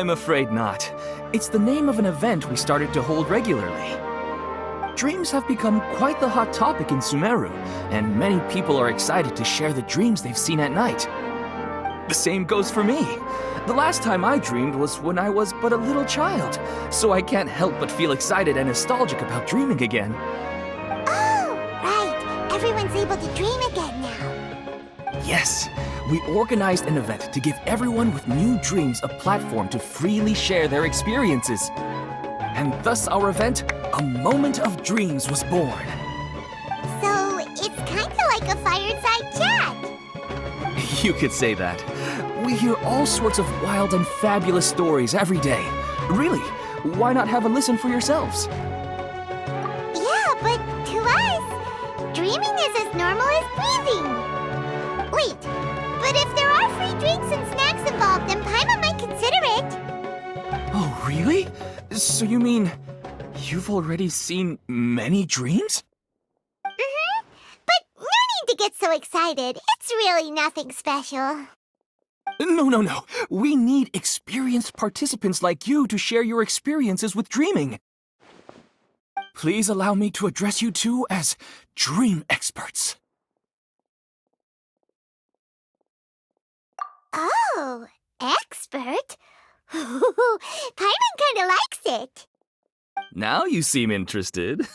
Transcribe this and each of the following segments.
I'm afraid not. It's the name of an event we started to hold regularly. Dreams have become quite the hot topic in Sumeru, and many people are excited to share the dreams they've seen at night. The same goes for me. The last time I dreamed was when I was but a little child, so I can't help but feel excited and nostalgic about dreaming again. Oh, right. Everyone's able to dream again now. Yes, we organized an event to give everyone with new dreams a platform to freely share their experiences. And thus our event, A Moment of Dreams, was born. So, it's kind of like a fireside chat. You could say that. We hear all sorts of wild and fabulous stories every day. Really, why not have a listen for yourselves? Yeah, but to us, dreaming is as normal as breathing. Wait, but if there are free drinks and snacks involved, then Paimon might consider it. Oh, really? So you mean you've already seen many dreams? Mm-hmm. But no need to get so excited. It's really nothing special. No. We need experienced participants like you to share your experiences with dreaming. Please allow me to address you two as dream experts. Oh, expert? Paimon kinda likes it. Now you seem interested.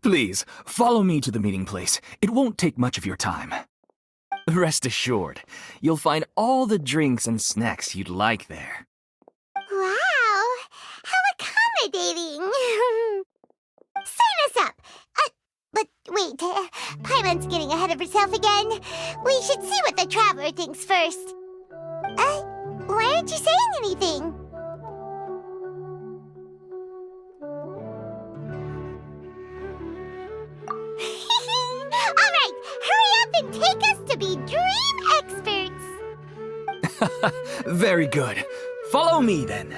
Please, follow me to the meeting place. It won't take much of your time. Rest assured, you'll find all the drinks and snacks you'd like there. Wow, how accommodating. Sign us up. But wait, Paimon's getting ahead of herself again. We should see what the traveler thinks first. Why aren't you saying anything? All right, hurry up and take us to be dream experts. Very good. Follow me then.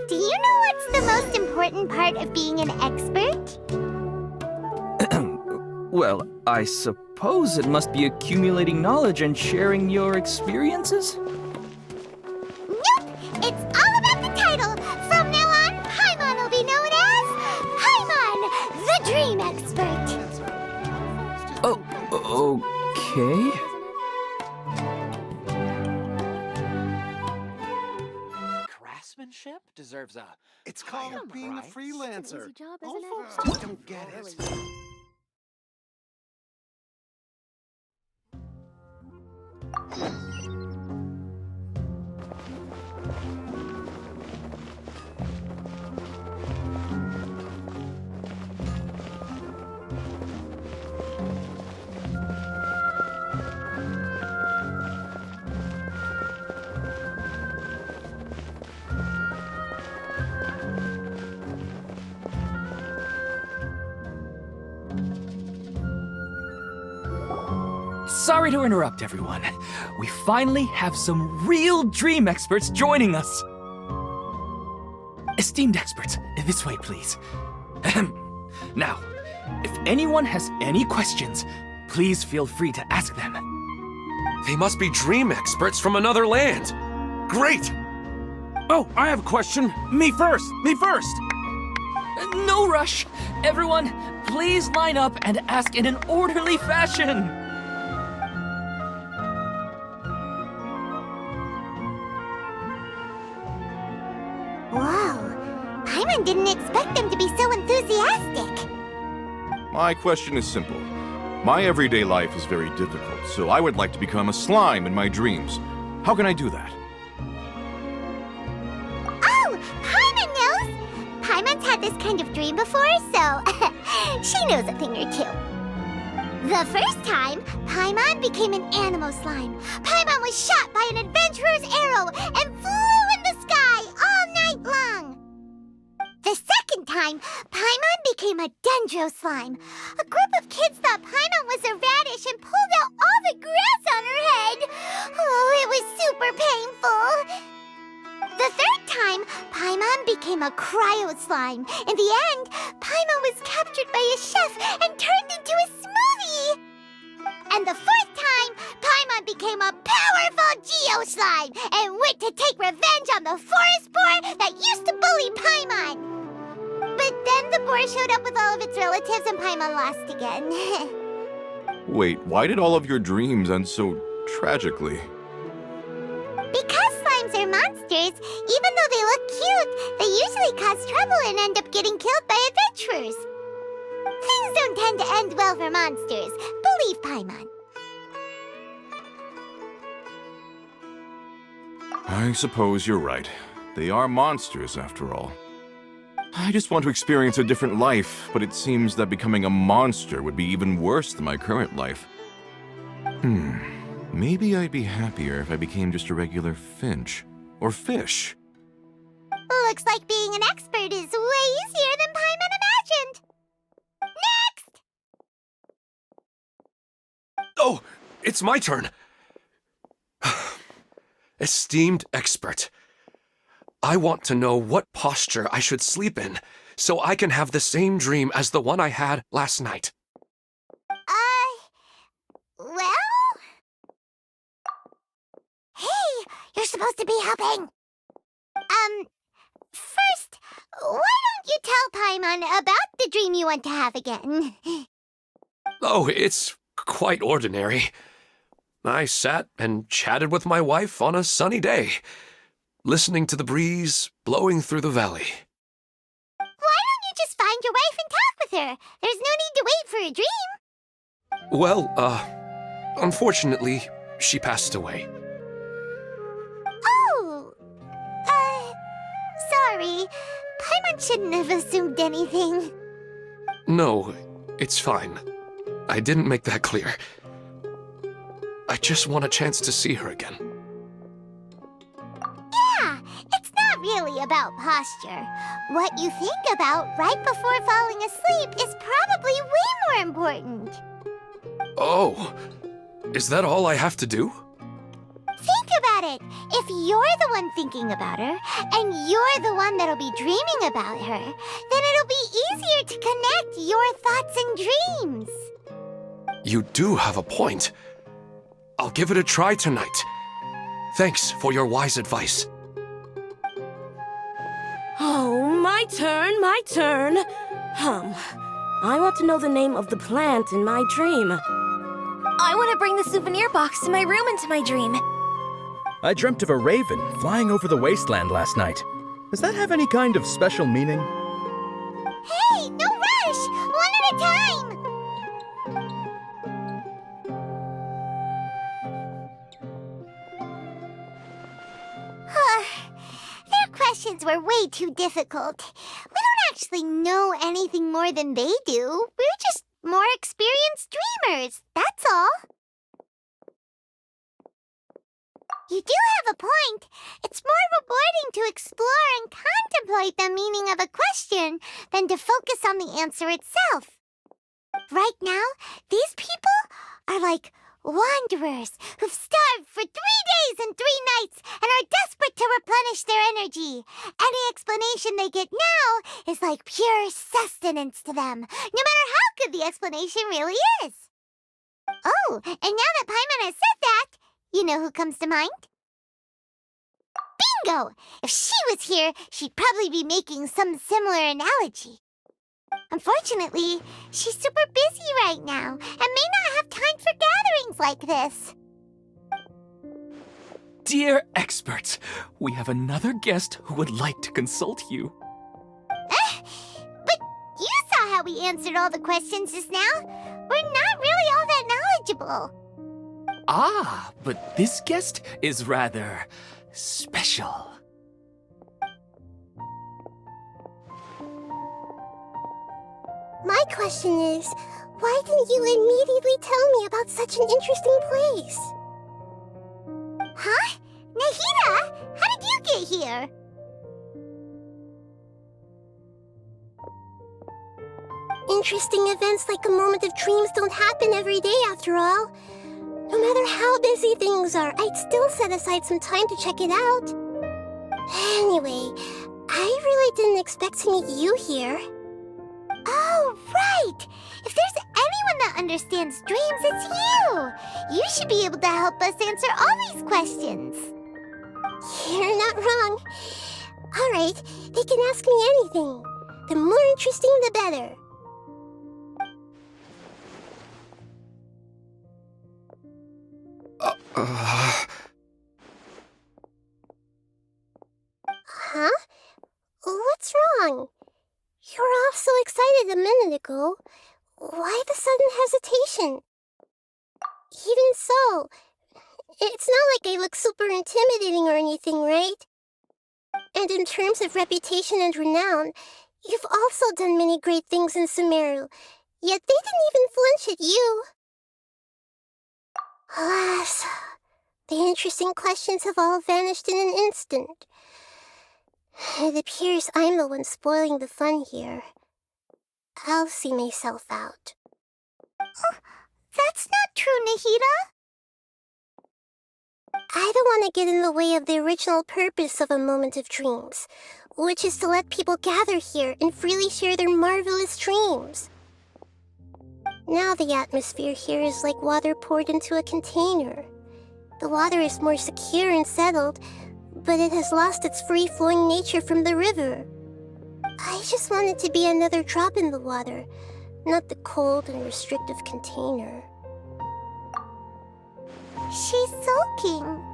Do you know what's the most important part of being an expert? Well, I suppose it must be accumulating knowledge and sharing your experiences? Nope! It's all about the title! From now on, Paimon will be known as Paimon, the Dream Expert! Oh, okay. Craftsmanship deserves a... It's called being a freelancer. Easy job, All isn't it? folks just don't get it. Sorry to interrupt, everyone. We finally have some real dream experts joining us. Esteemed experts, this way, please. Now, if anyone has any questions, please feel free to ask them. They must be dream experts from another land. Great! Oh, I have a question. Me first! No rush. Everyone, please line up and ask in an orderly fashion. Whoa, Paimon didn't expect them to be so enthusiastic. My question is simple. My everyday life is very difficult, so I would like to become a slime in my dreams. How can I do that? Oh, Paimon knows! Paimon's had this kind of dream before, so she knows a thing or two. The first time, Paimon became an animal slime. Paimon was shot by an adventurer's arrow and flew in the sky all night long. The second time, Paimon became a dendro slime. A group of kids thought Paimon was a radish and pulled out all the grass on her head. Oh, it was super painful. The third time, Paimon became a cryo slime. In the end, Paimon was captured by a chef and turned into And the fourth time, Paimon became a powerful Geo Slime and went to take revenge on the forest boar that used to bully Paimon. But then the boar showed up with all of its relatives and Paimon lost again. Wait, why did all of your dreams end so tragically? Because slimes are monsters, even though they look cute, they usually cause trouble and end up getting killed by adventurers. Things don't tend to end well for monsters. Believe Paimon. I suppose you're right. They are monsters, after all. I just want to experience a different life, but it seems that becoming a monster would be even worse than my current life. Maybe I'd be happier if I became just a regular finch. Or fish. Looks like being an expert is way easier than Paimon imagined. Next! Oh, it's my turn. Esteemed expert, I want to know what posture I should sleep in so I can have the same dream as the one I had last night. Well? Hey, you're supposed to be helping. First, why don't you tell Paimon about the dream you want to have again? Oh, it's quite ordinary. I sat and chatted with my wife on a sunny day, listening to the breeze blowing through the valley. Why don't you just find your wife and talk with her? There's no need to wait for a dream. Well, unfortunately, she passed away. Oh, sorry. Paimon shouldn't have assumed anything. No, it's fine. I didn't make that clear. I just want a chance to see her again. Yeah, it's not really about posture. What you think about right before falling asleep is probably way more important. Oh, is that all I have to do? Think about it. If you're the one thinking about her, and you're the one that'll be dreaming about her, then it'll be easier to connect your thoughts and dreams. You do have a point. I'll give it a try tonight. Thanks for your wise advice. Oh, my turn. I want to know the name of the plant in my dream. I want to bring the souvenir box to my room into my dream. I dreamt of a raven flying over the wasteland last night. Does that have any kind of special meaning? Hey, no rush! One at a time! Their questions were way too difficult. We don't actually know anything more than they do. We're just more experienced dreamers, that's all. You do have a point. It's more rewarding to explore and contemplate the meaning of a question than to focus on the answer itself. Right now, these people are like wanderers who've starved for 3 days and 3 nights and are desperate to replenish their energy. Any explanation they get now is like pure sustenance to them, no matter how good the explanation really is. Oh, and now that Paimon has said that, you know who comes to mind? Bingo! If she was here, she'd probably be making some similar analogy. Unfortunately, she's super busy right now and may not have time for gatherings like this. Dear expert, we have another guest who would like to consult you. But you saw how we answered all the questions just now. We're not really all that knowledgeable. Ah, but this guest is rather special. My question is, why didn't you immediately tell me about such an interesting place? Huh? Nahida, how did you get here? Interesting events like a moment of dreams don't happen every day after all. No matter how busy things are, I'd still set aside some time to check it out. Anyway, I really didn't expect to meet you here. Oh, right! If there's anyone that understands dreams, it's you! You should be able to help us answer all these questions. You're not wrong. All right, they can ask me anything. The more interesting, the better. Huh? What's wrong? You were all so excited a minute ago. Why the sudden hesitation? Even so, it's not like I look super intimidating or anything, right? And in terms of reputation and renown, you've also done many great things in Sumeru, yet they didn't even flinch at you. Alas, the interesting questions have all vanished in an instant. It appears I'm the one spoiling the fun here. I'll see myself out. Oh, that's not true, Nahida. I don't want to get in the way of the original purpose of a Moment of Dreams, which is to let people gather here and freely share their marvelous dreams. Now the atmosphere here is like water poured into a container. The water is more secure and settled, but it has lost its free-flowing nature from the river. I just want it to be another drop in the water, not the cold and restrictive container. She's sulking.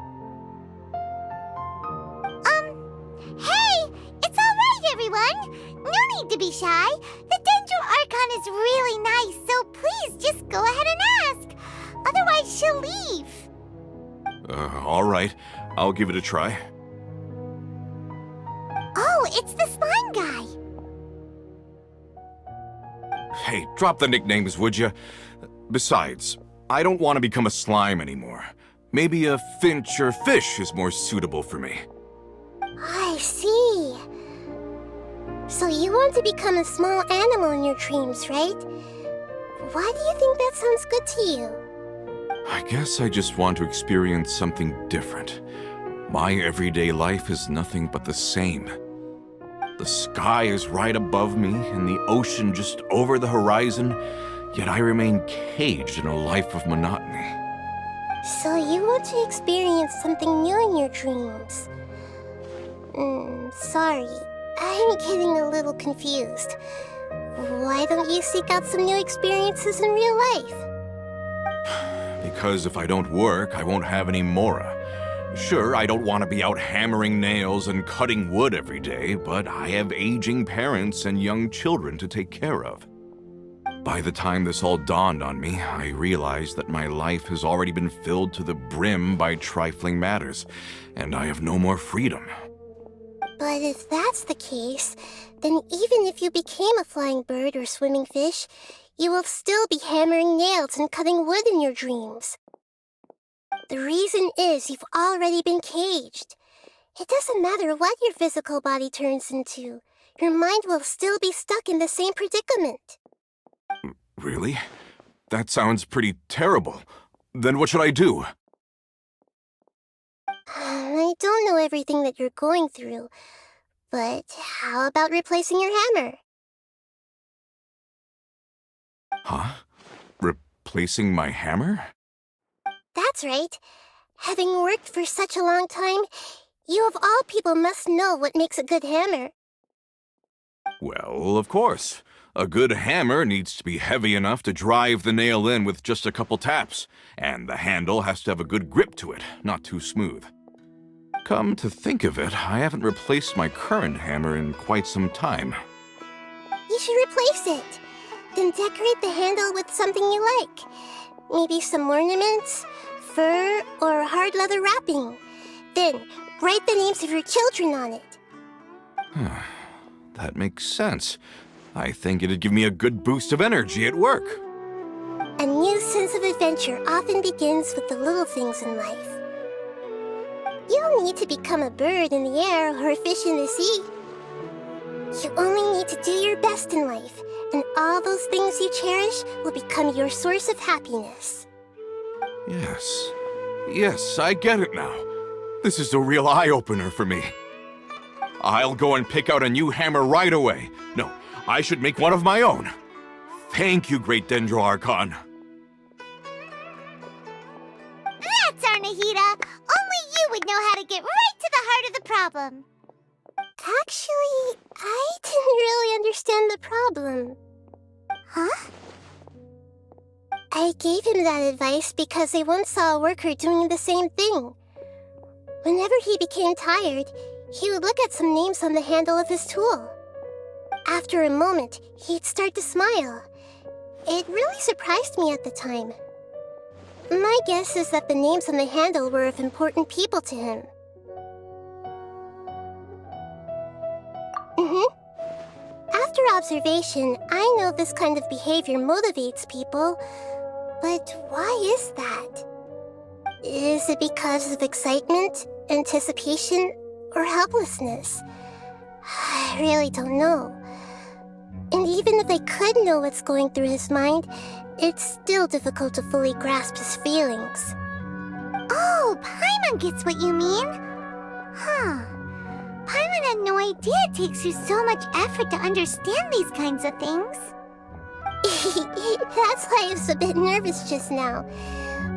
Hey! It's all right, everyone! No need to be shy. The Dendro Archon is really nice, so please just go ahead and ask. Otherwise, she'll leave. All right. I'll give it a try. Oh, it's the slime guy. Hey, drop the nicknames, would you? Besides, I don't want to become a slime anymore. Maybe a finch or fish is more suitable for me. I see. So you want to become a small animal in your dreams, right? Why do you think that sounds good to you? I guess I just want to experience something different. My everyday life is nothing but the same. The sky is right above me and the ocean just over the horizon, yet I remain caged in a life of monotony. So you want to experience something new in your dreams? Sorry, I'm getting a little confused. Why don't you seek out some new experiences in real life? Because if I don't work, I won't have any Mora. Sure, I don't want to be out hammering nails and cutting wood every day, but I have aging parents and young children to take care of. By the time this all dawned on me, I realized that my life has already been filled to the brim by trifling matters, and I have no more freedom. But if that's the case, then even if you became a flying bird or swimming fish, you will still be hammering nails and cutting wood in your dreams. The reason is you've already been caged. It doesn't matter what your physical body turns into. Your mind will still be stuck in the same predicament. Really? That sounds pretty terrible. Then what should I do? I don't know everything that you're going through, but how about replacing your hammer? Huh? Replacing my hammer? That's right. Having worked for such a long time, you of all people must know what makes a good hammer. Well, of course. A good hammer needs to be heavy enough to drive the nail in with just a couple taps, and the handle has to have a good grip to it, not too smooth. Come to think of it, I haven't replaced my current hammer in quite some time. You should replace it. Then decorate the handle with something you like. Maybe some ornaments, fur, or hard leather wrapping. Then write the names of your children on it. That makes sense. I think it'd give me a good boost of energy at work. A new sense of adventure often begins with the little things in life. You don't need to become a bird in the air or a fish in the sea. You only need to do your best in life, and all those things you cherish will become your source of happiness. Yes, I get it now. This is a real eye-opener for me. I'll go and pick out a new hammer right away. No, I should make one of my own. Thank you, Great Dendro Archon. there, Nahida. Only you would know how to get right to the heart of the problem. Actually, I didn't really understand the problem. Huh? I gave him that advice because I once saw a worker doing the same thing. Whenever he became tired, he would look at some names on the handle of his tool. After a moment, he'd start to smile. It really surprised me at the time. My guess is that the names on the handle were of important people to him. After observation, I know this kind of behavior motivates people, but why is that? Is it because of excitement, anticipation, or helplessness? I really don't know. And even if I could know what's going through his mind, it's still difficult to fully grasp his feelings. Oh, Paimon gets what you mean. Huh. Paimon had no idea it takes you so much effort to understand these kinds of things. That's why I was a bit nervous just now.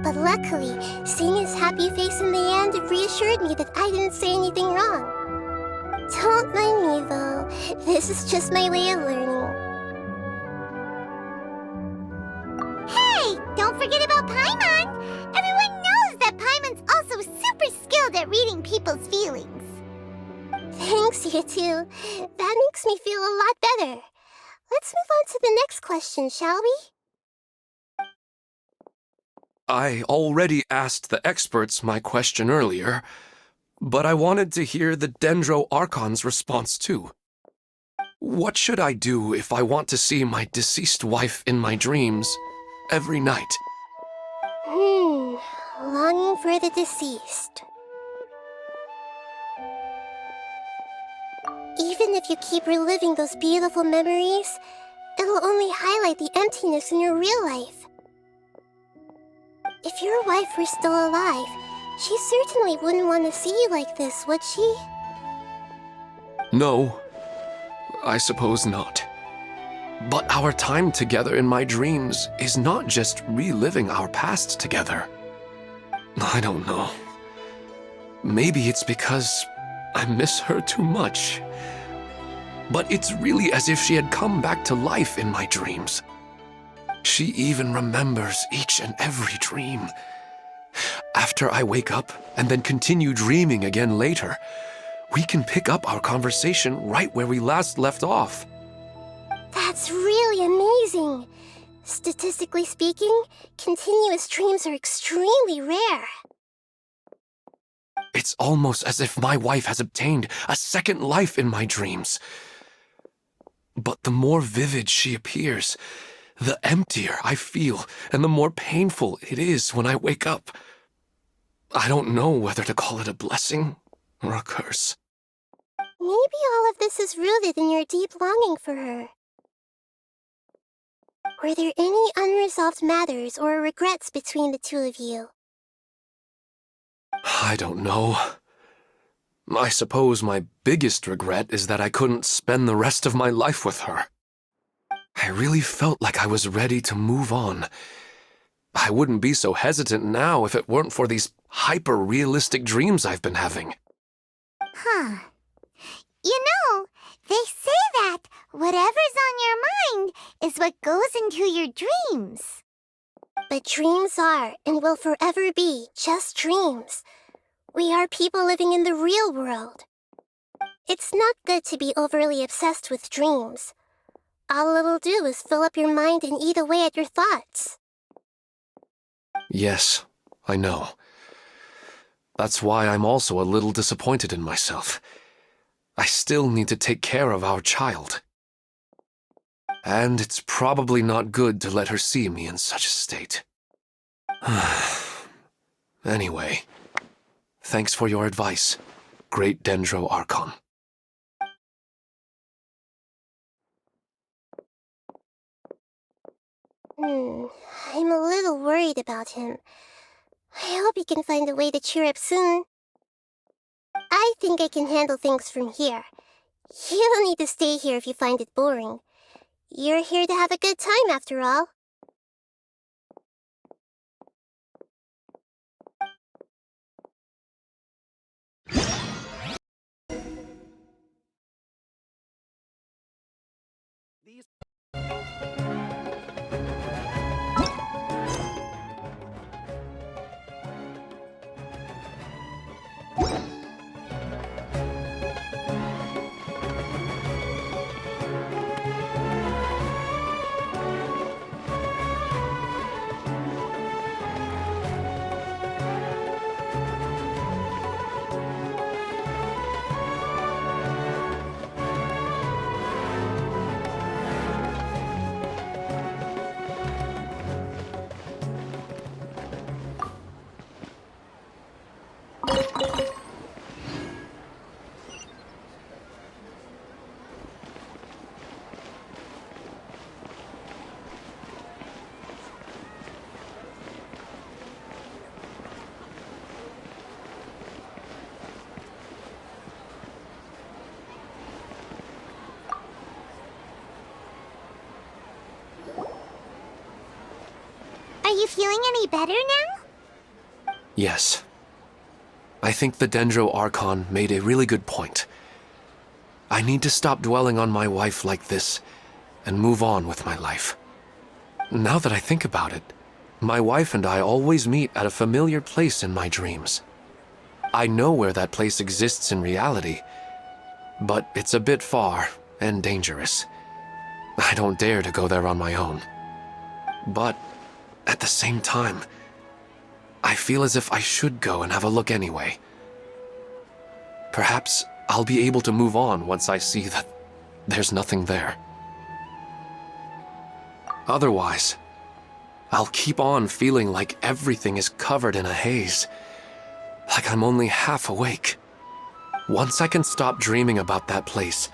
But luckily, seeing his happy face in the end reassured me that I didn't say anything wrong. Don't mind me, though. This is just my way of learning. Hey! Don't forget about Paimon! Everyone knows that Paimon's also super skilled at reading people's feelings. Thanks, you two. That makes me feel a lot better. Let's move on to the next question, shall we? I already asked the experts my question earlier, but I wanted to hear the Dendro Archon's response too. What should I do if I want to see my deceased wife in my dreams every night? Longing for the deceased. Even if you keep reliving those beautiful memories, it'll only highlight the emptiness in your real life. If your wife were still alive, she certainly wouldn't want to see you like this, would she? No, I suppose not. But our time together in my dreams is not just reliving our past together. I don't know. Maybe it's because I miss her too much. But it's really as if she had come back to life in my dreams. She even remembers each and every dream. After I wake up and then continue dreaming again later, we can pick up our conversation right where we last left off. That's really amazing. Statistically speaking, continuous dreams are extremely rare. It's almost as if my wife has obtained a second life in my dreams. But the more vivid she appears, the emptier I feel and the more painful it is when I wake up. I don't know whether to call it a blessing or a curse. Maybe all of this is rooted in your deep longing for her. Were there any unresolved matters or regrets between the two of you? I don't know. I suppose my biggest regret is that I couldn't spend the rest of my life with her. I really felt like I was ready to move on. I wouldn't be so hesitant now if it weren't for these hyper-realistic dreams I've been having. Huh. You know, they say that whatever's on your mind is what goes into your dreams. But dreams are and will forever be just dreams. We are people living in the real world. It's not good to be overly obsessed with dreams. All it'll do is fill up your mind and eat away at your thoughts. Yes, I know. That's why I'm also a little disappointed in myself. I still need to take care of our child. And it's probably not good to let her see me in such a state. Anyway, thanks for your advice, Great Dendro Archon. I'm a little worried about him. I hope he can find a way to cheer up soon. I think I can handle things from here. You don't need to stay here if you find it boring. You're here to have a good time, after all. Are you feeling any better now? Yes. I think the Dendro Archon made a really good point. I need to stop dwelling on my wife like this and move on with my life. Now that I think about it, my wife and I always meet at a familiar place in my dreams. I know where that place exists in reality, but it's a bit far and dangerous. I don't dare to go there on my own. But at the same time, I feel as if I should go and have a look anyway. Perhaps I'll be able to move on once I see that there's nothing there. Otherwise, I'll keep on feeling like everything is covered in a haze, like I'm only half awake. Once I can stop dreaming about that place,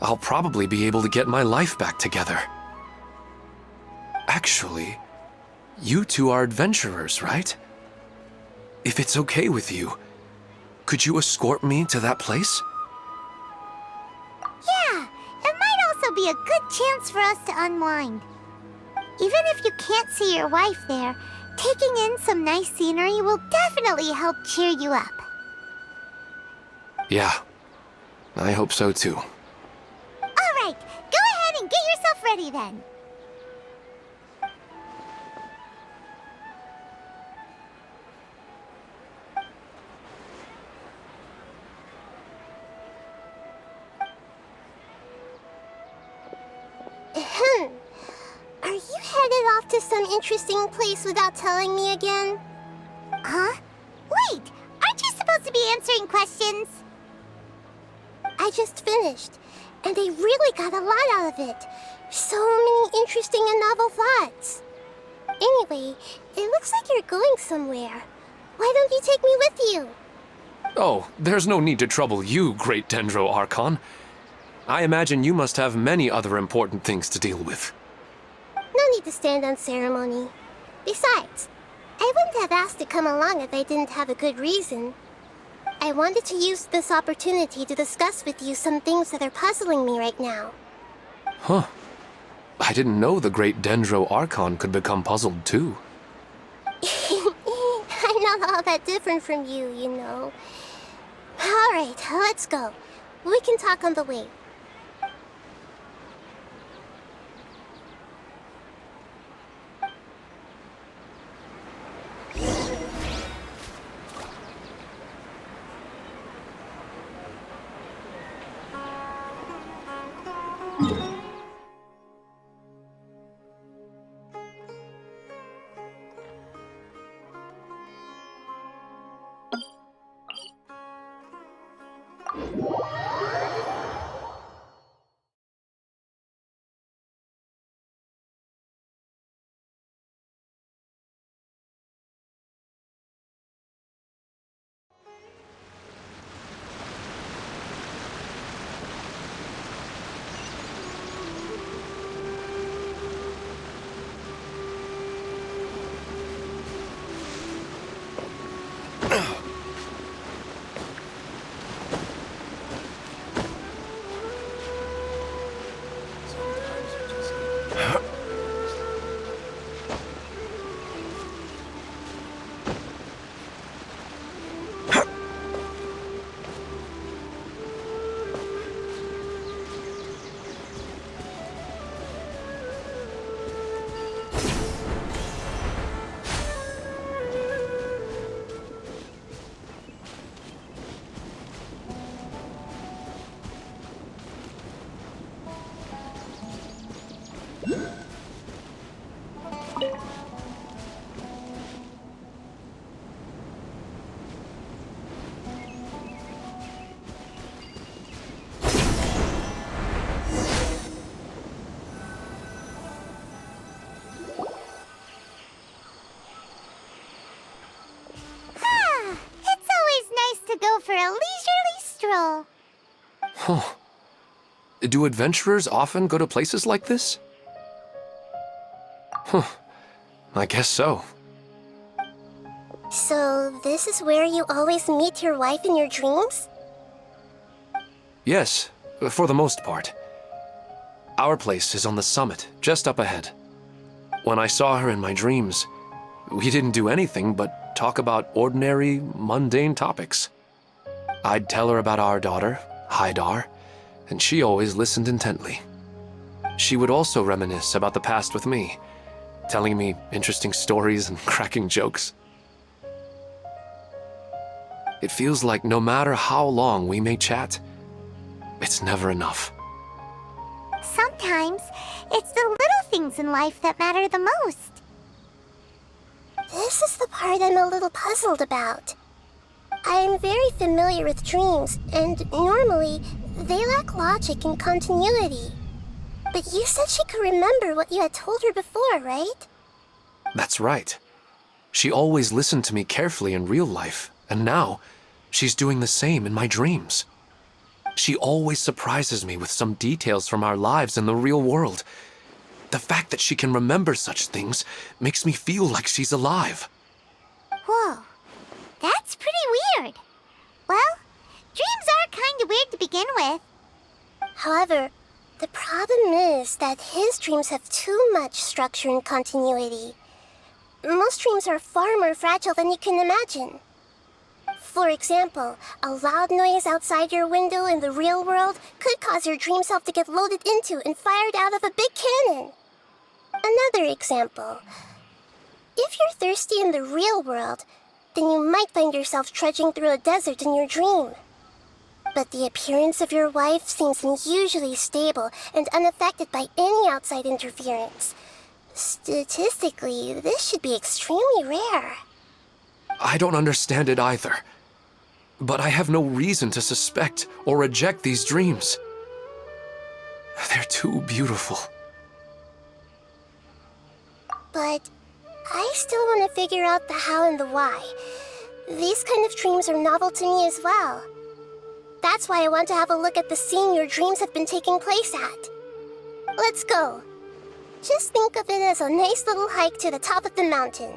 I'll probably be able to get my life back together. Actually, you two are adventurers, right? If it's okay with you, could you escort me to that place? Yeah, it might also be a good chance for us to unwind. Even if you can't see your wife there, taking in some nice scenery will definitely help cheer you up. Yeah, I hope so too. Alright, go ahead and get yourself ready then. Are you headed off to some interesting place without telling me again? Huh? Wait, aren't you supposed to be answering questions? I just finished, and I really got a lot out of it. So many interesting and novel thoughts. Anyway, it looks like you're going somewhere. Why don't you take me with you? Oh, there's no need to trouble you, great Dendro Archon. I imagine you must have many other important things to deal with. No need to stand on ceremony. Besides, I wouldn't have asked to come along if I didn't have a good reason. I wanted to use this opportunity to discuss with you some things that are puzzling me right now. Huh. I didn't know the great Dendro Archon could become puzzled too. I'm not all that different from you, you know. Alright, let's go. We can talk on the way. general. Huh. Do adventurers often go to places like this? Huh. I guess so. So, this is where you always meet your wife in your dreams? Yes, for the most part. Our place is on the summit, just up ahead. When I saw her in my dreams, we didn't do anything but talk about ordinary, mundane topics. I'd tell her about our daughter, Haidar, and she always listened intently. She would also reminisce about the past with me, telling me interesting stories and cracking jokes. It feels like no matter how long we may chat, it's never enough. Sometimes, it's the little things in life that matter the most. This is the part I'm a little puzzled about. I'm very familiar with dreams, and normally, they lack logic and continuity. But you said she could remember what you had told her before, right? That's right. She always listened to me carefully in real life, and now, she's doing the same in my dreams. She always surprises me with some details from our lives in the real world. The fact that she can remember such things makes me feel like she's alive. Whoa, that's pretty weird. Well, dreams are kind of weird to begin with. However, the problem is that his dreams have too much structure and continuity. Most dreams are far more fragile than you can imagine. For example, a loud noise outside your window in the real world could cause your dream self to get loaded into and fired out of a big cannon. Another example. If you're thirsty in the real world, then you might find yourself trudging through a desert in your dream. But the appearance of your wife seems unusually stable and unaffected by any outside interference. Statistically, this should be extremely rare. I don't understand it either. But I have no reason to suspect or reject these dreams. They're too beautiful. But I still want to figure out the how and the why. These kind of dreams are novel to me as well. That's why I want to have a look at the scene your dreams have been taking place at. Let's go. Just think of it as a nice little hike to the top of the mountain.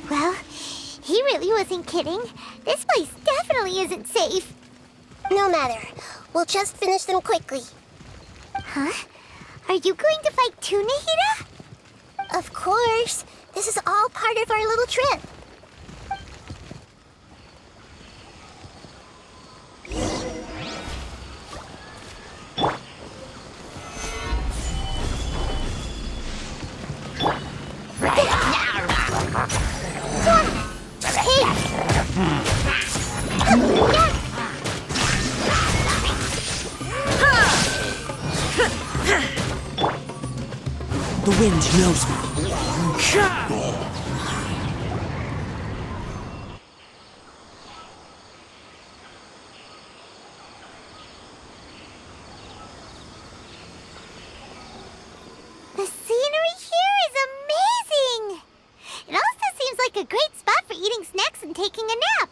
Well, he really wasn't kidding. This place definitely isn't safe. No matter. We'll just finish them quickly. Huh? Are you going to fight too, Nahida? Of course. This is all part of our little trip. The wind knows me. The scenery here is amazing! It also seems like a great spot for eating snacks and taking a nap.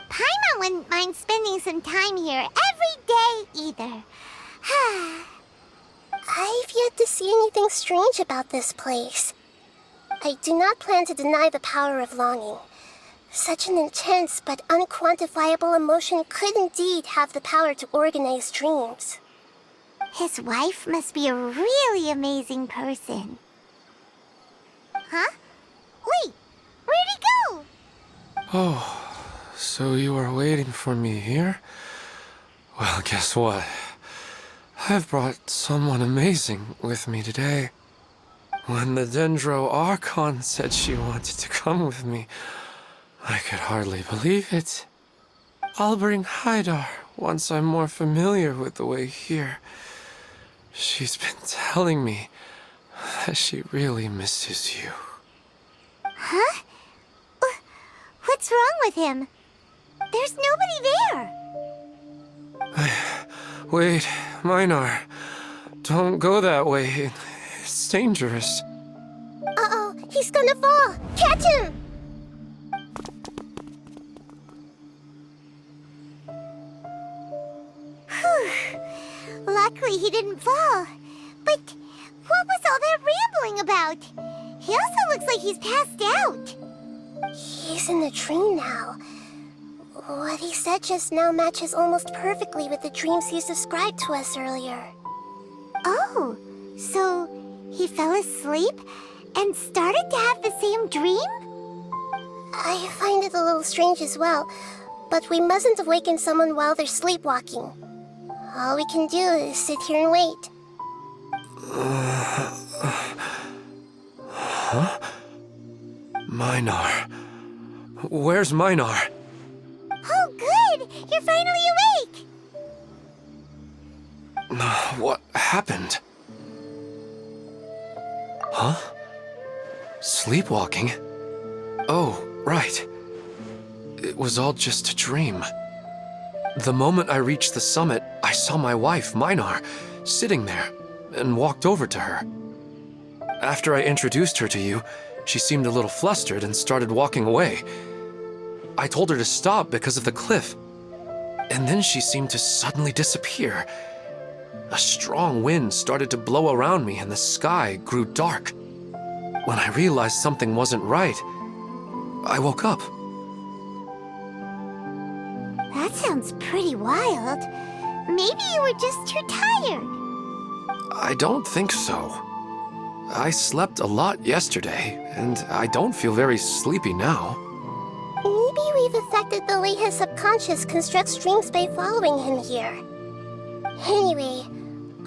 Paimon wouldn't mind spending some time here every day either. I've yet to see anything strange about this place. I do not plan to deny the power of longing. Such an intense but unquantifiable emotion could indeed have the power to organize dreams. His wife must be a really amazing person. Huh? Wait, where'd he go? Oh, so you were waiting for me here? Well, guess what? I've brought someone amazing with me today. When the Dendro Archon said she wanted to come with me, I could hardly believe it. I'll bring Haidar once I'm more familiar with the way here. She's been telling me that she really misses you. Huh? What's wrong with him? There's nobody there. Wait, Minar. Don't go that way. It's dangerous. Uh-oh, he's gonna fall! Catch him! Luckily he didn't fall. But what was all that rambling about? He also looks like he's passed out. He's in the dream now. What he said just now matches almost perfectly with the dreams he's described to us earlier. Oh, so he fell asleep and started to have the same dream? I find it a little strange as well, but we mustn't awaken someone while they're sleepwalking. All we can do is sit here and wait. Huh? Minar. Where's Minar? Oh, good! You're finally awake! What happened? Huh? Sleepwalking? Oh, right. It was all just a dream. The moment I reached the summit, I saw my wife, Minar, sitting there, and walked over to her. After I introduced her to you, she seemed a little flustered and started walking away. I told her to stop because of the cliff, and then she seemed to suddenly disappear. A strong wind started to blow around me and the sky grew dark. When I realized something wasn't right, I woke up. That sounds pretty wild. Maybe you were just too tired. I don't think so. I slept a lot yesterday, and I don't feel very sleepy now. Maybe we've affected the way his subconscious constructs dreams by following him here. Anyway,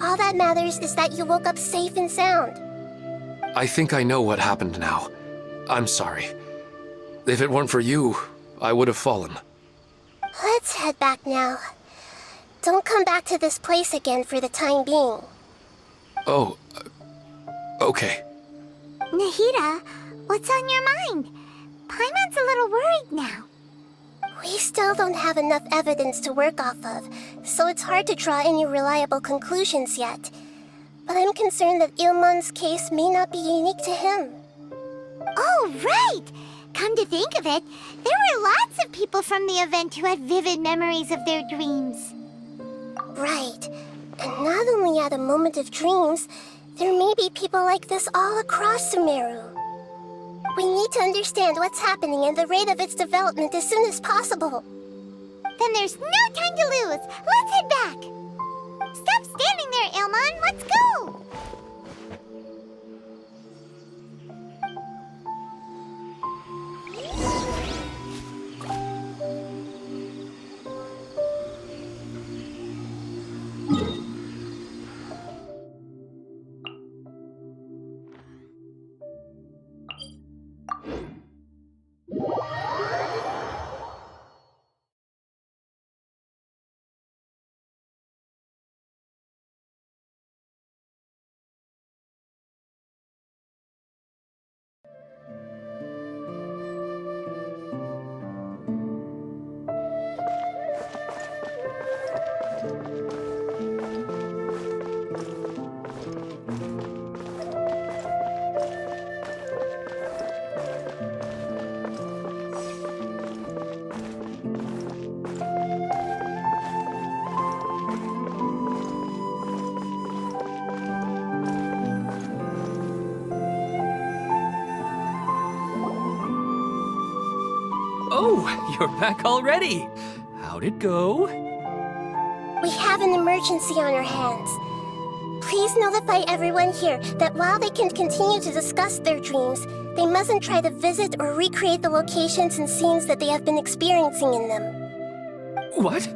all that matters is that you woke up safe and sound. I think I know what happened now. I'm sorry. If it weren't for you, I would have fallen. Let's head back now. Don't come back to this place again for the time being. Oh, okay. Nahida, what's on your mind? Paimon's a little worried now. We still don't have enough evidence to work off of, so it's hard to draw any reliable conclusions yet. But I'm concerned that Ilmon's case may not be unique to him. Oh, right! Come to think of it, there were lots of people from the event who had vivid memories of their dreams. Right. And not only at a moment of dreams, there may be people like this all across Sumeru. We need to understand what's happening and the rate of its development as soon as possible. Then there's no time to lose. Let's head back. Stop standing there, Ilmon. Let's go. Oh, you're back already. How'd it go? We have an emergency on our hands. Please notify everyone here that while they can continue to discuss their dreams, they mustn't try to visit or recreate the locations and scenes that they have been experiencing in them. What?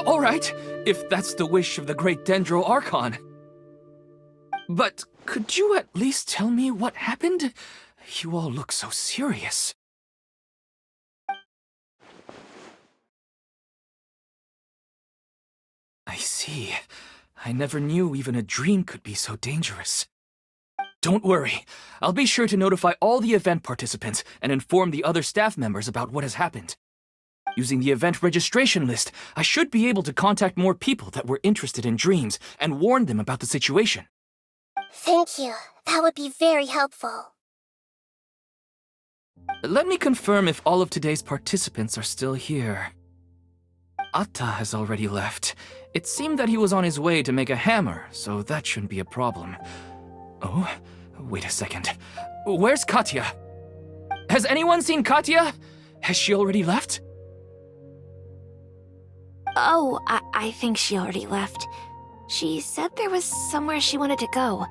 All right, if that's the wish of the great Dendro Archon. But could you at least tell me what happened? You all look so serious. I see. I never knew even a dream could be so dangerous. Don't worry. I'll be sure to notify all the event participants and inform the other staff members about what has happened. Using the event registration list, I should be able to contact more people that were interested in dreams and warn them about the situation. Thank you. That would be very helpful. Let me confirm if all of today's participants are still here. Atta has already left. It seemed that he was on his way to make a hammer, so that shouldn't be a problem. Oh, wait a second. Where's Katya? Has anyone seen Katya? Has she already left? Oh, I think she already left. She said there was somewhere she wanted to go.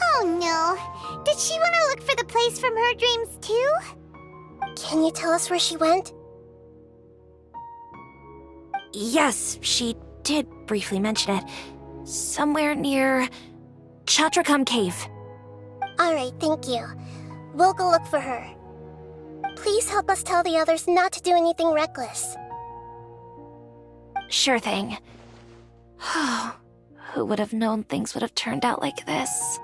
Oh no. Did she want to look for the place from her dreams too? Can you tell us where she went? Yes, she did briefly mention it. Somewhere near Chatrakam Cave. Alright, thank you. We'll go look for her. Please help us tell the others not to do anything reckless. Sure thing. Who would have known things would have turned out like this?